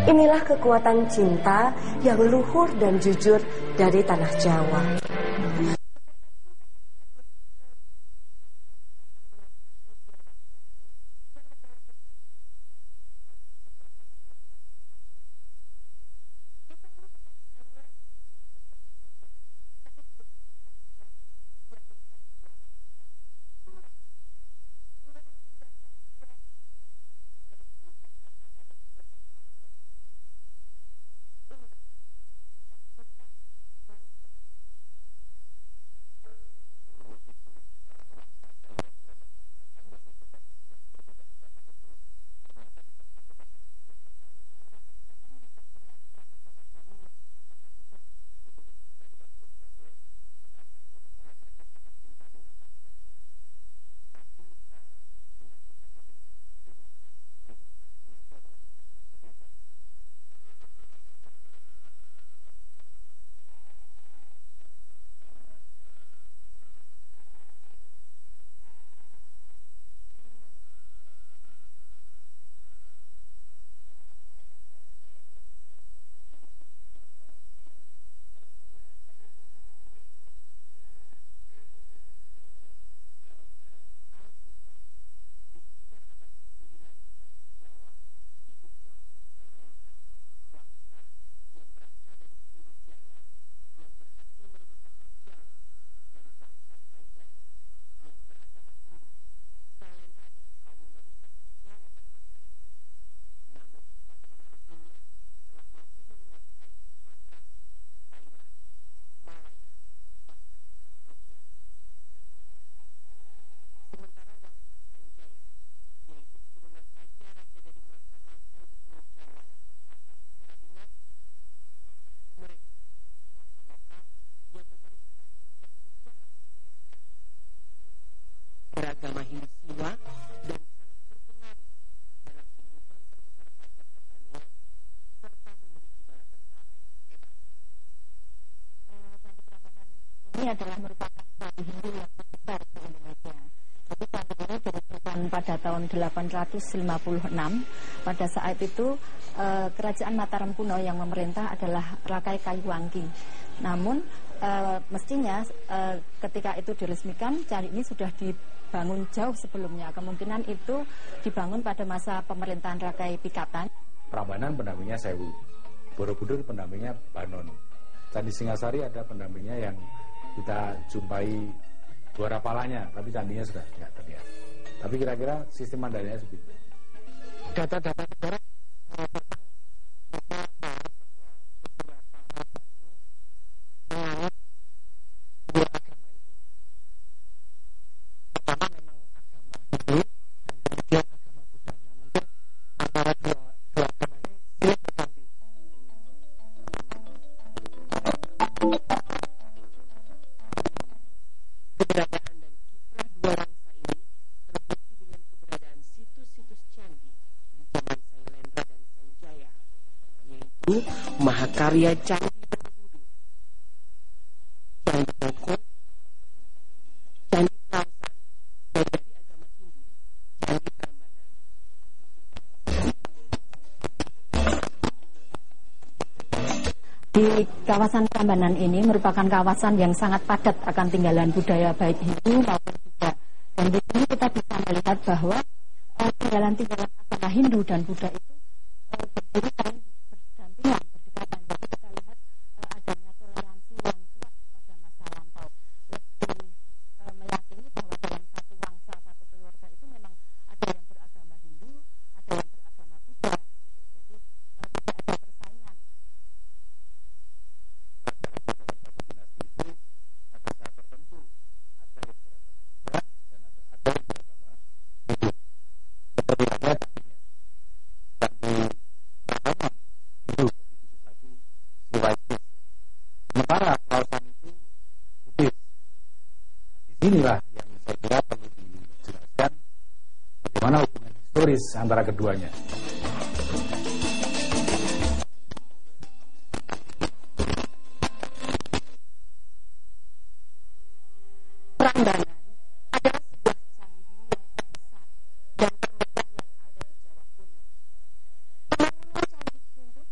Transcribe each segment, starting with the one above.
Inilah kekuatan cinta yang luhur dan jujur dari tanah Jawa. Beragama Hindu Siwa dan sangat berpengaruh dalam kehidupan terbesar pajak pertanian serta memiliki bala tentara yang hebat. Candi Prambanan ini adalah merupakan candi Hindu yang terbesar di Indonesia. Jadi candi ini didirikan pada tahun 856. Pada saat itu kerajaan Mataram kuno yang memerintah adalah Rakai Kayuwangki. Namun mestinya ketika itu diresmikan, candi ini sudah dibangun jauh sebelumnya. Kemungkinan itu dibangun pada masa pemerintahan Rakai Pikatan. Prambanan pendampingnya Sewu, Borobudur pendampingnya Banon. Candi Singasari ada pendampingnya yang kita jumpai Dwara Palanya, tapi candinya sudah tidak terlihat. Tapi kira-kira sistem mandalanya seperti itu. Data-data sejarah Mahakarya Candi Borobudur, Candi Boko, Candi Kawasan, dan dari agama Hindu, Candi Prambanan. Di kawasan Prambanan ini merupakan kawasan yang sangat padat akan tinggalan budaya baik Hindu maupun Buddha. Dan di sini kita bisa melihat bahwa tinggalan-tinggalan agama Hindu dan Buddha itu berdiri saling berdampingan. Inilah yang saya kira perlu dijelaskan bagaimana hubungan historis antara keduanya. Prambanan adalah sebuah candi yang terbesar dan termegah yang ada di Jawa kuno. Pembangunan candi sungguh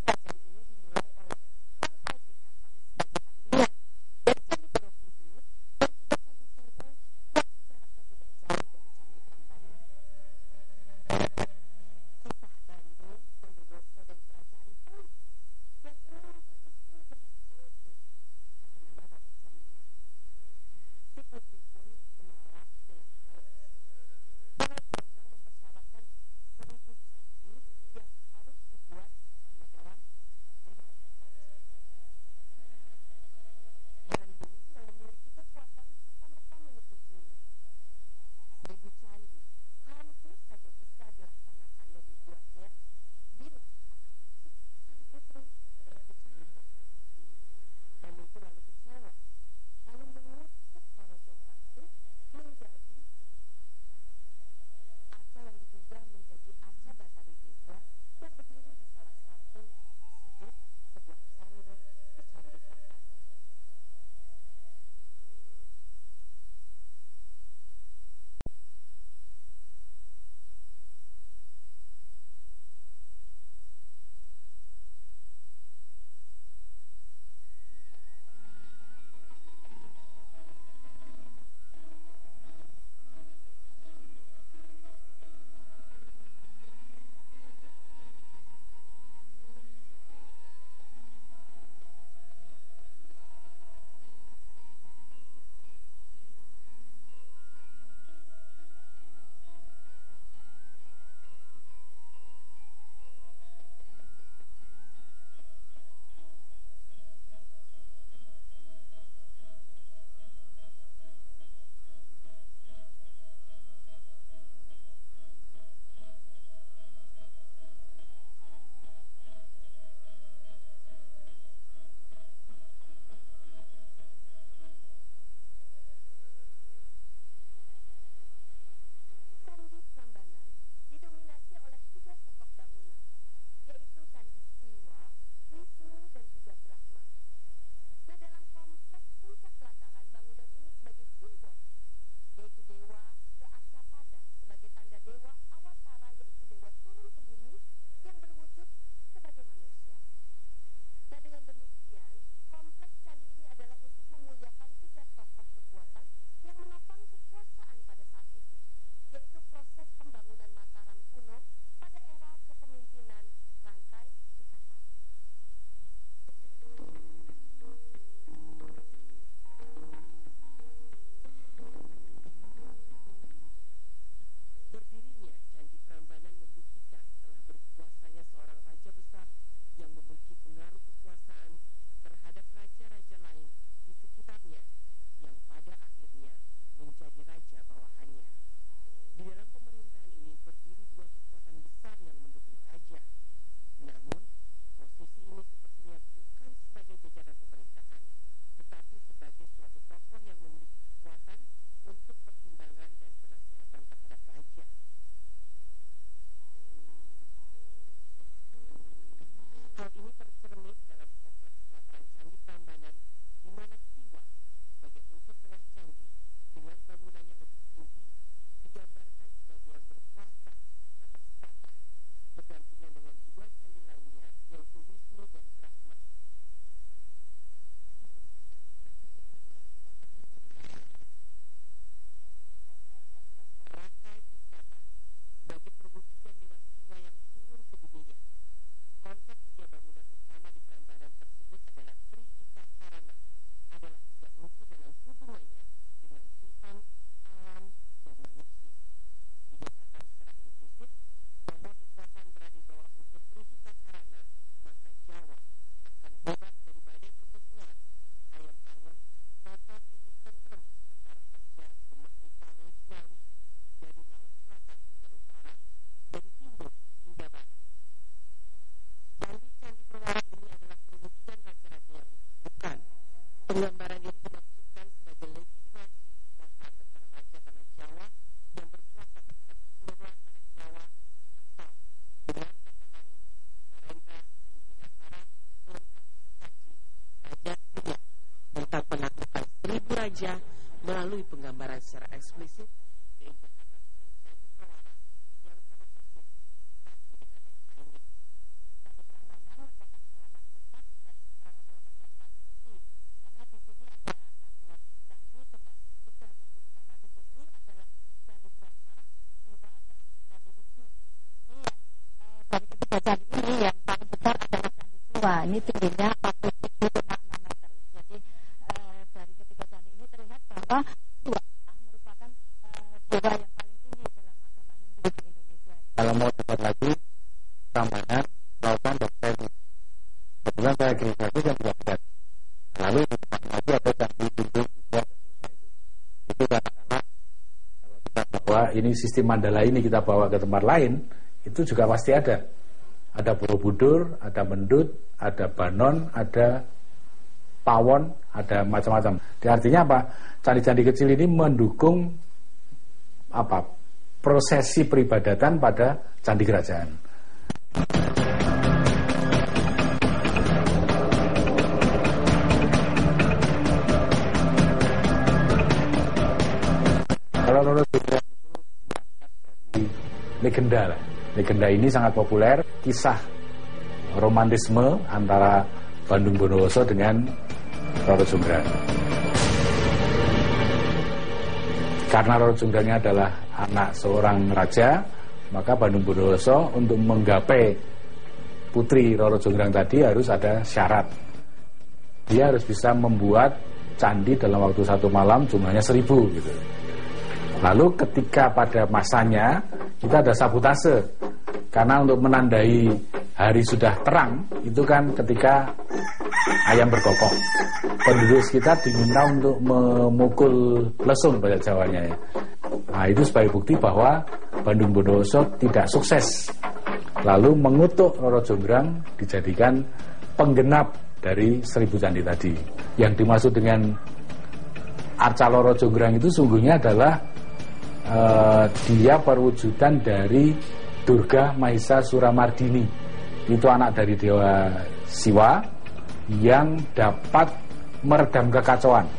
Penggambaran ini dimaksudkan sebagai legitimasi kekuasaan bersama raja tanah Jawa yang berkuasa terhadap keseluruhan tanah Jawa atau dengan kata lain Narendra Bhudiasara melengkapi Raja Surya tentang penaklukan 1000 raja melalui penggambaran secara eksplisit keindahan rangkaian candi Prawara yang sama persis satu dengan yang lainnya. Candi Prambanan merupakan halaman pusat dan halaman yang paling kecil karena di sini ada 16 candi dengan 3 candi utama di sini adalah Candi Brahma, Siwa, dan Candi Wisnu. Ini yang dari ketiga candi ini yang paling besar adalah Candi Siwa. Ini tingginya 47,6 meter. Jadi dari ketiga candi ini terlihat bahwa Siwa merupakan dewa yang paling tinggi dalam agama Hindu di Indonesia. Kalau mau cepat lagi, Prambanan, Lautan, dan Sewu. Kebetulan saya registrasi yang tidak berat. Lalu di depan lagi ada candi Bindung juga. Itu katakanlah kalau kita bawa ini sistem Mandala ini kita bawa ke tempat lain, itu juga pasti ada. Ada Borobudur, ada Mendut, ada Banon, ada Pawon, ada macam-macam. Artinya apa? Candi-candi kecil ini mendukung apa? Prosesi peribadatan pada candi kerajaan. Kalau Roro Jonggrang itu dari legenda lah. Legenda ini sangat populer, kisah romantisme antara Bandung Bondowoso dengan Roro Jonggrang. Karena Roro Jonggrangnya adalah anak seorang raja, maka Bandung Bondowoso untuk menggapai putri Roro Jonggrang tadi harus ada syarat. Dia harus bisa membuat candi dalam waktu 1 malam jumlahnya 1000 gitu. Lalu ketika pada masanya kita ada sabotase, karena untuk menandai hari sudah terang itu kan ketika ayam berkokok. Penduduk sekitar diminta untuk memukul lesung bahasa Jawanya ya. Nah itu sebagai bukti bahwa Bandung Bondowoso tidak sukses. Lalu mengutuk Roro Jonggrang dijadikan penggenap dari 1000 candi tadi. Yang dimaksud dengan Arca Roro Jonggrang itu sungguhnya adalah dia perwujudan dari Durga Mahisa Suramardini. Itu anak dari Dewa Siwa yang dapat meredam kekacauan.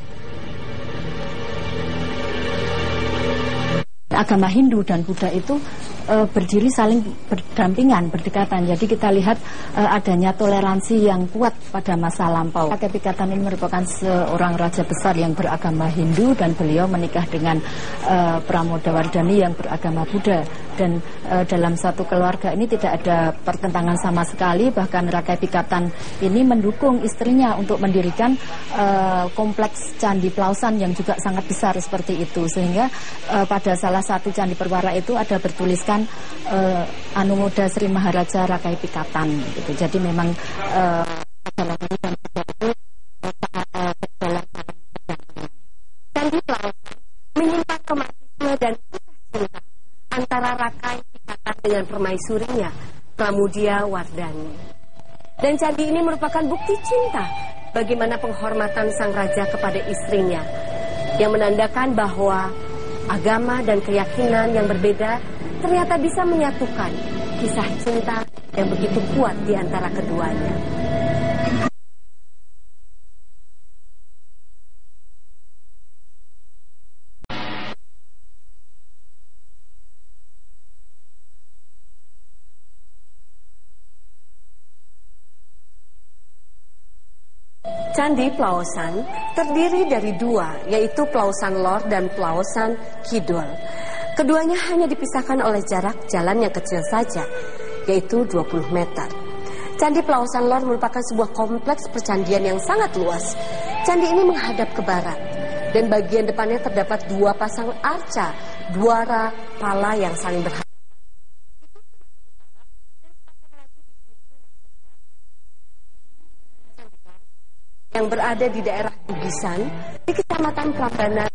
Agama Hindu dan Buddha itu berdiri saling berdampingan, berdekatan. Jadi kita lihat adanya toleransi yang kuat pada masa lampau. Kakek Pikatan ini merupakan seorang raja besar yang beragama Hindu dan beliau menikah dengan Pramodawardhani yang beragama Buddha. Dan dalam satu keluarga ini tidak ada pertentangan sama sekali. Bahkan Rakai Pikatan ini mendukung istrinya untuk mendirikan kompleks Candi Plausan yang juga sangat besar seperti itu. Sehingga pada salah satu Candi Perwara itu ada bertuliskan Anumoda Sri Maharaja Rakai Pikatan gitu. Jadi memang Candi Plausan menyimpan romantisme dan kisah cinta antara Rakai Pikatan dengan permaisurinya Pramudia Wardhani. Dan candi ini merupakan bukti cinta bagaimana penghormatan sang raja kepada istrinya, yang menandakan bahwa agama dan keyakinan yang berbeda ternyata bisa menyatukan kisah cinta yang begitu kuat di antara keduanya. Candi Plausan terdiri dari 2, yaitu Plausan Lor dan Plausan Kidul. Keduanya hanya dipisahkan oleh jarak jalan yang kecil saja, yaitu 20 meter. Candi Plausan Lor merupakan sebuah kompleks percandian yang sangat luas. Candi ini menghadap ke barat, dan bagian depannya terdapat 2 pasang arca, duara pala yang saling berhadapan. Yang berada di daerah Bugisan, di Kecamatan Prambanan.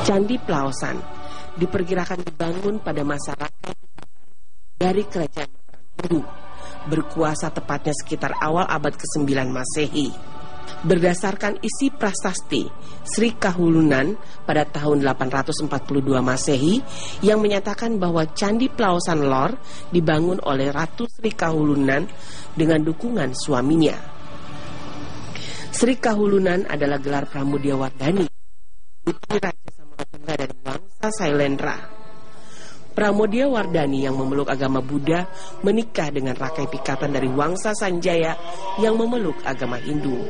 Candi Plaosan diperkirakan dibangun pada masa Rakai dari Kerajaan Mataram Hindu, berkuasa tepatnya sekitar awal abad ke-9 Masehi. Berdasarkan isi prasasti Sri Kahulunan pada tahun 842 Masehi yang menyatakan bahwa Candi Plaosan Lor dibangun oleh Ratu Sri Kahulunan dengan dukungan suaminya. Sri Kahulunan adalah gelar Pramudia Wardani, putri Raja Samaratungga dari Wangsa Sailendra. Pramudia Wardani yang memeluk agama Buddha menikah dengan Rakai Pikatan dari Wangsa Sanjaya yang memeluk agama Hindu.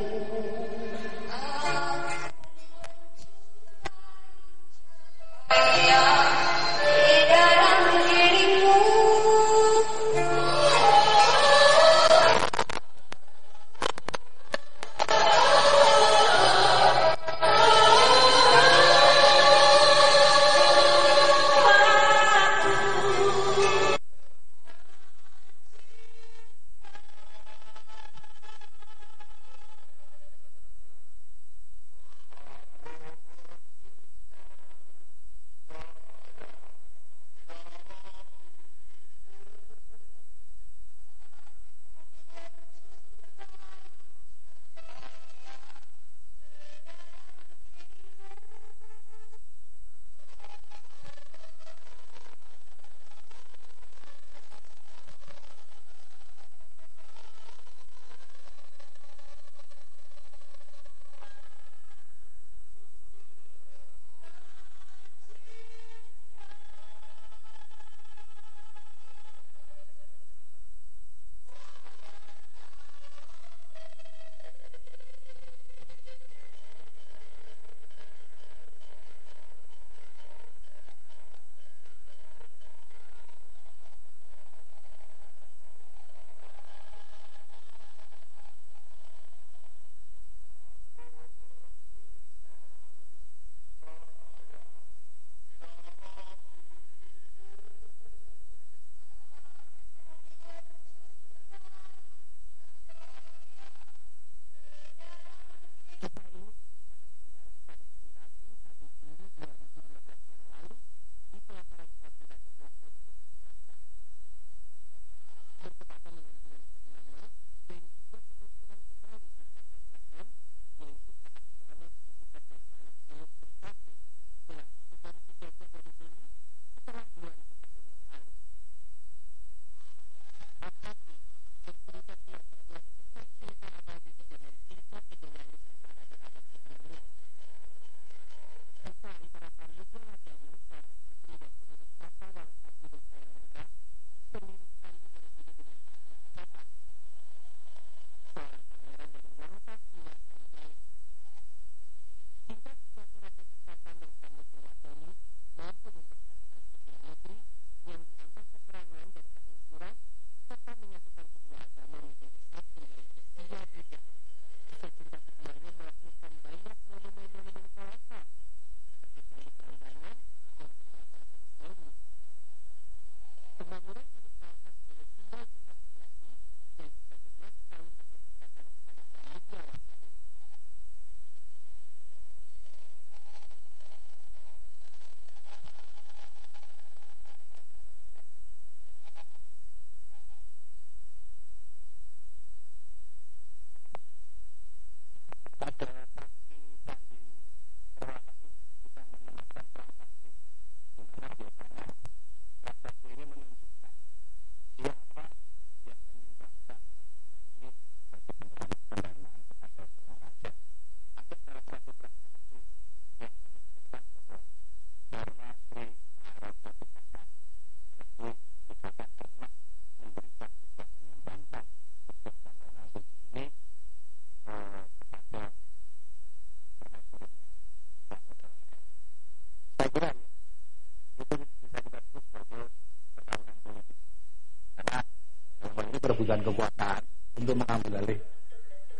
Perebutan kekuasaan untuk mengambil alih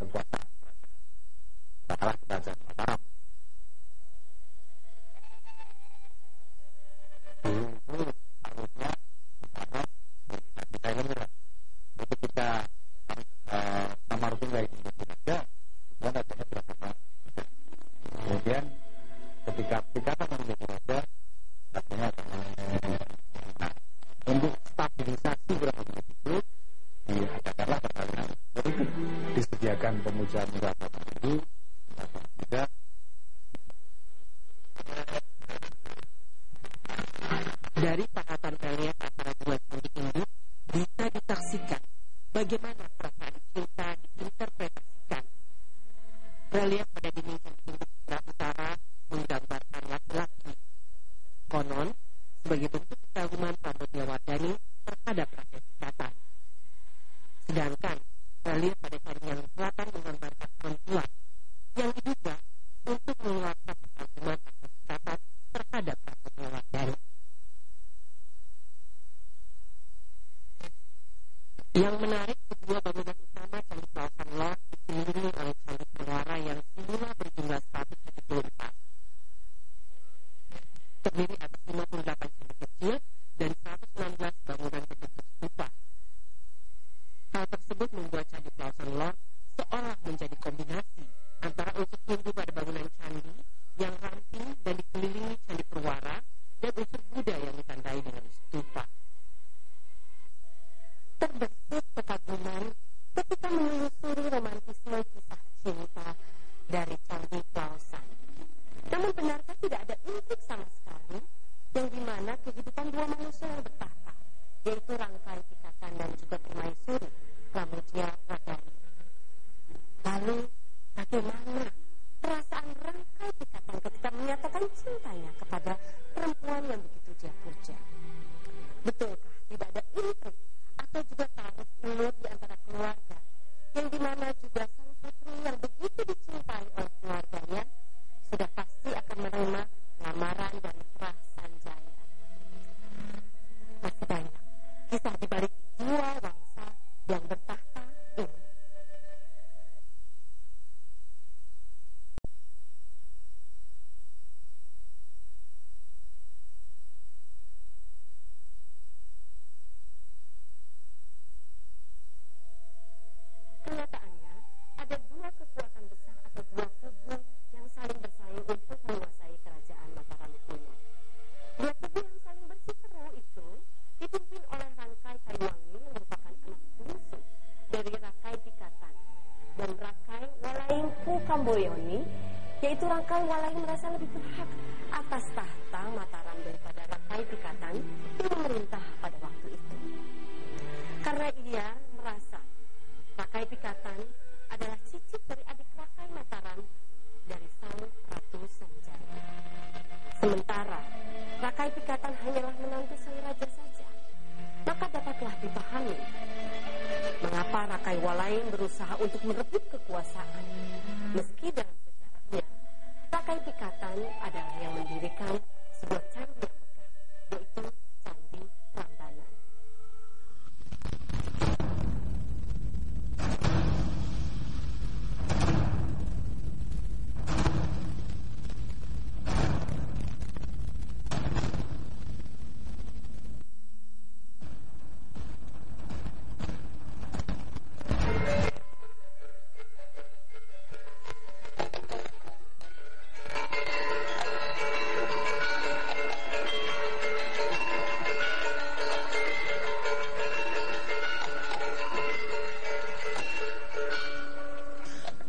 kekuasaan setelah kerajaan Mataram. Dulu itu harusnya kita ini ketika Samaratungga ini bekerja, itu adanya berapa. Kemudian ketika Pikatan menjadi raja, artinya nah, untuk stabilisasi berapa itu diadakanlah perkawinan politik, disediakan pemujaan-pemujaan tertentu, tidak dari pahatan relief antara dua candi ini bisa disaksikan bagaimana perasaan cinta diinterpretasikan. Relief pada dinding candi induk sebelah utara menggambarkan laki-laki. Konon sebagai bentuk kekaguman Pramodya-Wardhani terhadap rakyat Pikatan. Sedangkan relief pada candi yang selatan menggambarkan perempuan yang diduga untuk mengeluarkan kekaguman rakyat Pikatan terhadap Pramodya-Wardhani. Yang menarik, kedua bangunan utama Candi Klausan Lor dikelilingi oleh candi Perwara yang semula berjumlah 174. Terdiri atas 58 candi kecil dan 116 bangunan berbentuk stupa. Hal tersebut membuat Candi Klausan Lor seolah menjadi kombinasi antara unsur Hindu pada bangunan candi yang ramping dan dikelilingi candi Perwara dan unsur Buddha yang ditandai dengan stupa. Terbesit kekaguman ketika menelusuri romantisme kisah cinta dari Candi Klausan. Namun benarkah tidak ada intrik sama sekali yang dimana kehidupan dua manusia yang bertahta, yaitu Rangkai Pikatan dan juga Permaisuri Pramodya-Wardhani. Lalu bagaimana perasaan Rangkai Pikatan ketika menyatakan cintanya kepada perempuan yang begitu dia puja? Betulkah tidak ada intrik atau juga tarik ulur di antara keluarga, yang dimana juga sang putri yang begitu dicintai oleh keluarganya sudah pasti akan menerima lamaran dari Prah Sanjaya. Masih banyak kisah di balik dua bangsa yang bertahta ini. Kenyataannya, ada dua kekuatan besar atau dua kubu yang saling bersaing untuk menguasai kerajaan Mataram kuno. Dua kubu yang saling bersiteru itu dipimpin oleh Rangkai Kayuwangi yang merupakan anak bungsu dari Rakai Pikatan, dan Rakai Walaingku Kamboyoni, yaitu Rangkai Walaing merasa lebih berhak atas tahta Mataram daripada Rakai Pikatan yang memerintah pada waktu itu. Karena ia merasa Rakai Pikatan adalah cicit dari adik Rakai Mataram dari sang Ratu Sanjaya. Sementara Rakai Pikatan hanyalah menantu sang raja saja, maka dapatlah dipahami mengapa Rakai Walaing berusaha untuk merebut kekuasaan. Meski dalam sejarahnya Rakai Pikatan adalah yang mendirikan sebuah candi yang megah, yaitu Candi Prambanan.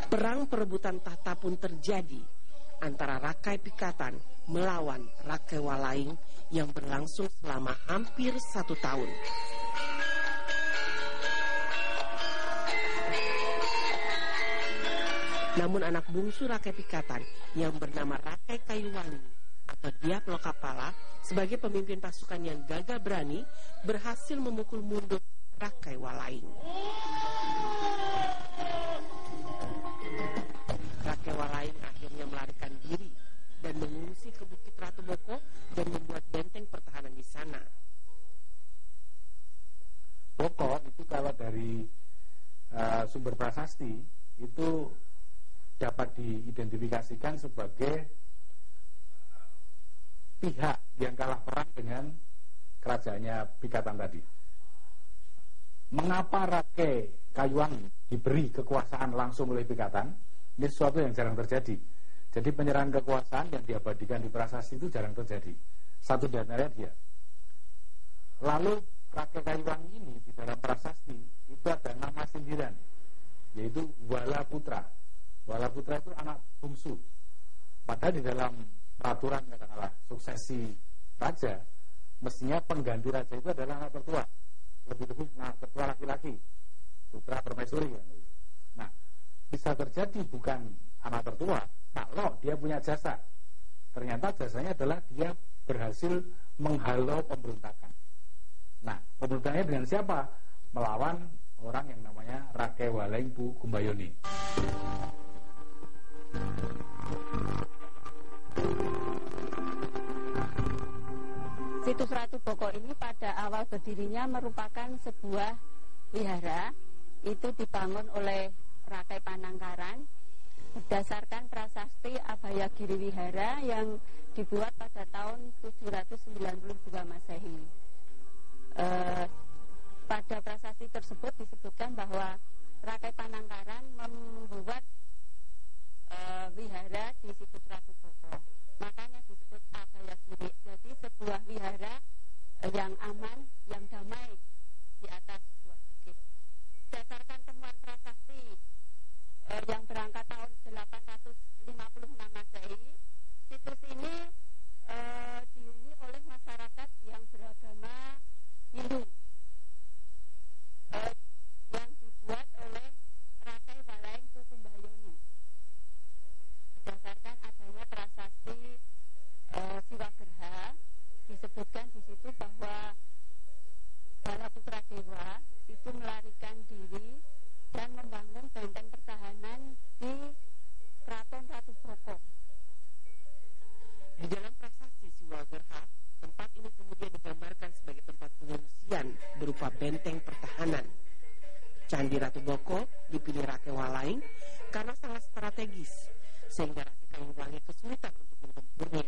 Perang perebutan tahta pun terjadi antara Rakai Pikatan melawan Rakai Walaing yang berlangsung selama hampir 1 tahun. Namun anak bungsu Rakai Pikatan yang bernama Rakai Kayuwangi atau Diak Lokapala sebagai pemimpin pasukan yang gagah berani berhasil memukul mundur Rakai Walaing. Rakai Walaing akhirnya melarikan diri dan mengungsi ke Bukit Ratu Boko dan membuat benteng pertahanan di sana. Boko itu kalau dari sumber prasasti itu dapat diidentifikasikan sebagai pihak yang kalah perang dengan kerajaannya Pikatan tadi. Mengapa Rakai Kayuwangi diberi kekuasaan langsung oleh Pikatan? Ini sesuatu yang jarang terjadi. Jadi penyerahan kekuasaan yang diabadikan di prasasti itu jarang terjadi. Satu di antaranya dia. Lalu Rakai Kayuwangi ini di dalam prasasti itu ada nama sindiran, yaitu Wala Putra. Wala Putra itu anak bungsu. Padahal di dalam peraturan katakanlah suksesi raja, mestinya pengganti raja itu adalah anak tertua. Lebih-lebih anak tertua laki-laki, putra permaisuri. Nah, bisa terjadi bukan anak tertua kalau dia punya jasa. Ternyata jasanya adalah dia berhasil menghalau pemberontakan. Nah, pemberontakannya dengan siapa? Melawan orang yang namanya Rakai Waleng Kumbayoni. Situs Ratu Boko ini pada awal berdirinya merupakan sebuah wihara. Itu dibangun oleh Rakai Panangkaran berdasarkan prasasti Abhayagiri Wihara yang dibuat pada tahun 792 Masehi. Pada prasasti tersebut disebutkan bahwa Rakai Panangkaran membuat wihara di situs Ratu Boko. Makanya disebut Abhayagiri. Jadi sebuah wihara yang aman, yang damai di atas sebuah bukit. Berdasarkan temuan prasasti yang berangkat tahun 856 Masehi, situs ini dihuni oleh masyarakat yang beragama Hindu, yang dibuat oleh Rakai Waleng Kumbayoni. Berdasarkan adanya prasasti Siwagerha, disebutkan di situ bahwa Bala Putra Dewa itu melarikan diri dan membangun benteng pertahanan di Keraton Ratu Boko. Di dalam prasasti Siwagerha, tempat ini kemudian digambarkan sebagai tempat pengungsian berupa benteng pertahanan. Candi Ratu Boko dipilih Rakai Waleng karena sangat strategis, sehingga Rakai Kayuwangi kesulitan untuk menggempurnya.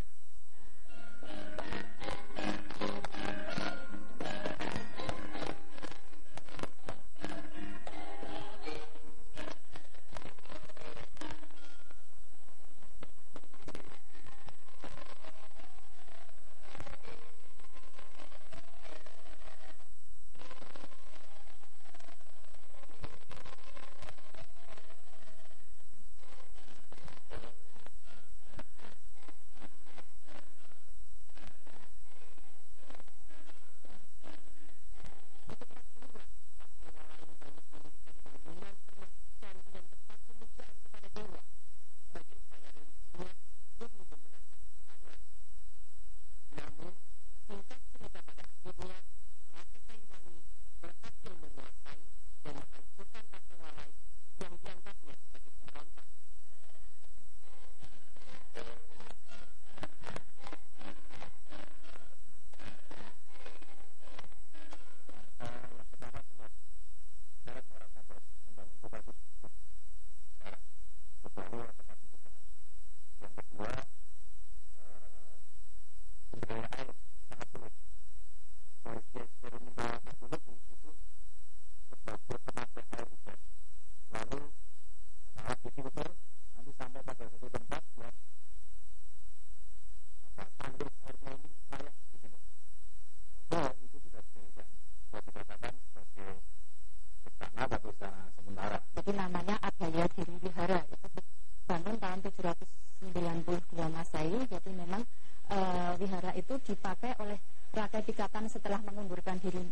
Dipakai oleh Rakai Pikatan setelah mengundurkan diri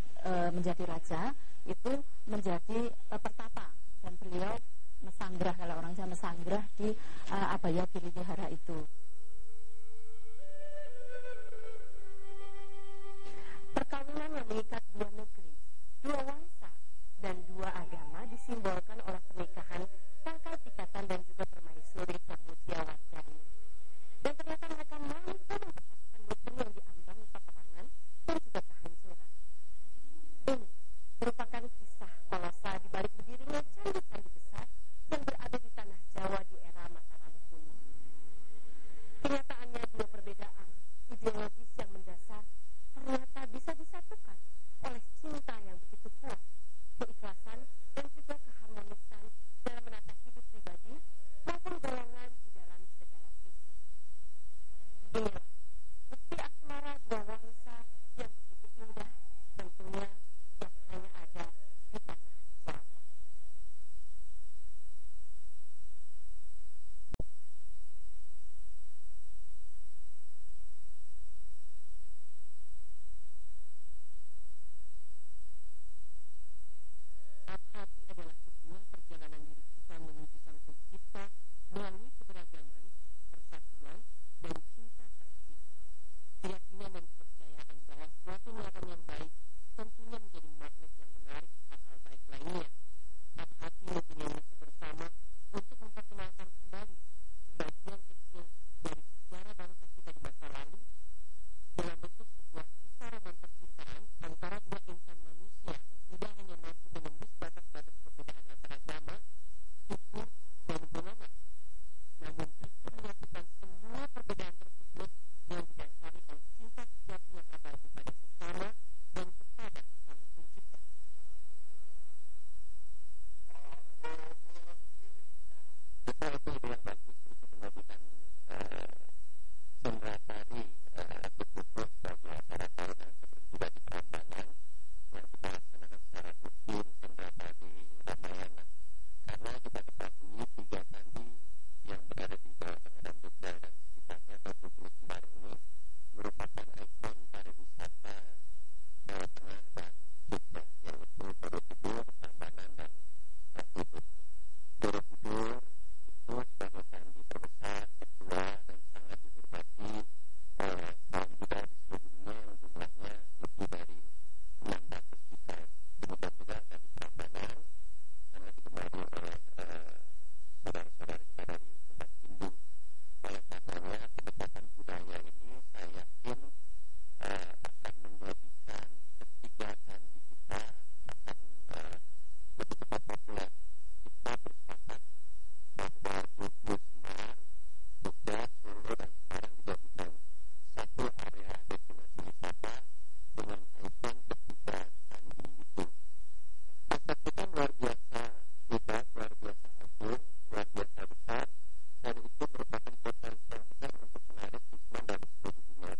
menjadi raja, itu menjadi pertapa, dan beliau mesanggrah, kalau orang Jawa mesanggrah di Abhayagiri Wihara itu. Perkawinan yang mengikat dua negeri, dua bangsa, dan dua agama disimbolkan oleh pernikahan Rakai Pikatan dan juga permaisuri Pramudia Wardani. Dan ternyata mereka mampu mempersatukan negeri yang diambang peperangan dan juga kehancuran. Ini merupakan kisah kolosal di balik berdirinya candi-candi besar yang berada di tanah Jawa di era Mataram kuno. Inilah bukti asmara dua bangsa yang begitu indah, tentunya yang hanya ada di tanah Jawa. Hati adalah sebuah perjalanan diri kita menuju Sang Pencipta melalui keberagaman, persatuan, dan cinta kasih. Keyakinan dan kepercayaan bahwa suatu niatan yang baik tentunya menjadi magnet yang menarik hal-hal baik lainnya. Hati mempunyai misi bersama untuk memperkenalkan kembali sebagian kecil dari sejarah bangsa kita di masa lalu dalam bentuk sebuah kisah roman percintaan antara dua insan manusia yang tidak hanya mampu menembus batas-batas perbedaan antara agama, suku, dan golongan, namun justru menyatukan semua perbedaan tersebut yang didasari oleh cinta sejati yang abadi pada sesama dan kepada Sang Pencipta. Itu yang bagus untuk menjadikan Sendra Tari atau khusus bagi acara tahunan seperti juga di Prambanan yang kita laksanakan secara rutin Sendra Tari Ramayana, karena kita ketahui 3 candi yang berada di Jawa Tengah dan Jogja dan sekitarnya atau 20 Sembar ini merupakan ikon pariwisata Jawa Tengah dan Jogja, yaitu Borobudur, Prambanan, dan Kudus. Borobudur itu sebagai candi terbesar, tertua, dan sangat dihormati oleh kaum Buddha di seluruh dunia yang jumlahnya lebih dari 600 juta. Demikian juga candi Prambanan sangat digemari oleh saudara-saudara kita dari umat Hindu. Oleh karenanya pendekatan budaya ini saya yakin akan menjadikan ketiga candi kita akan lebih cepat populer. Kita bersepakat bahwa 20 Semar, Jogja, Solo, dan Semarang dijadikan satu area destinasi wisata dengan ikon ketiga candi itu. Aset kita luar biasa hebat, luar biasa agung, luar biasa besar, dan itu merupakan potensi yang besar untuk menarik siswa dari seluruh dunia.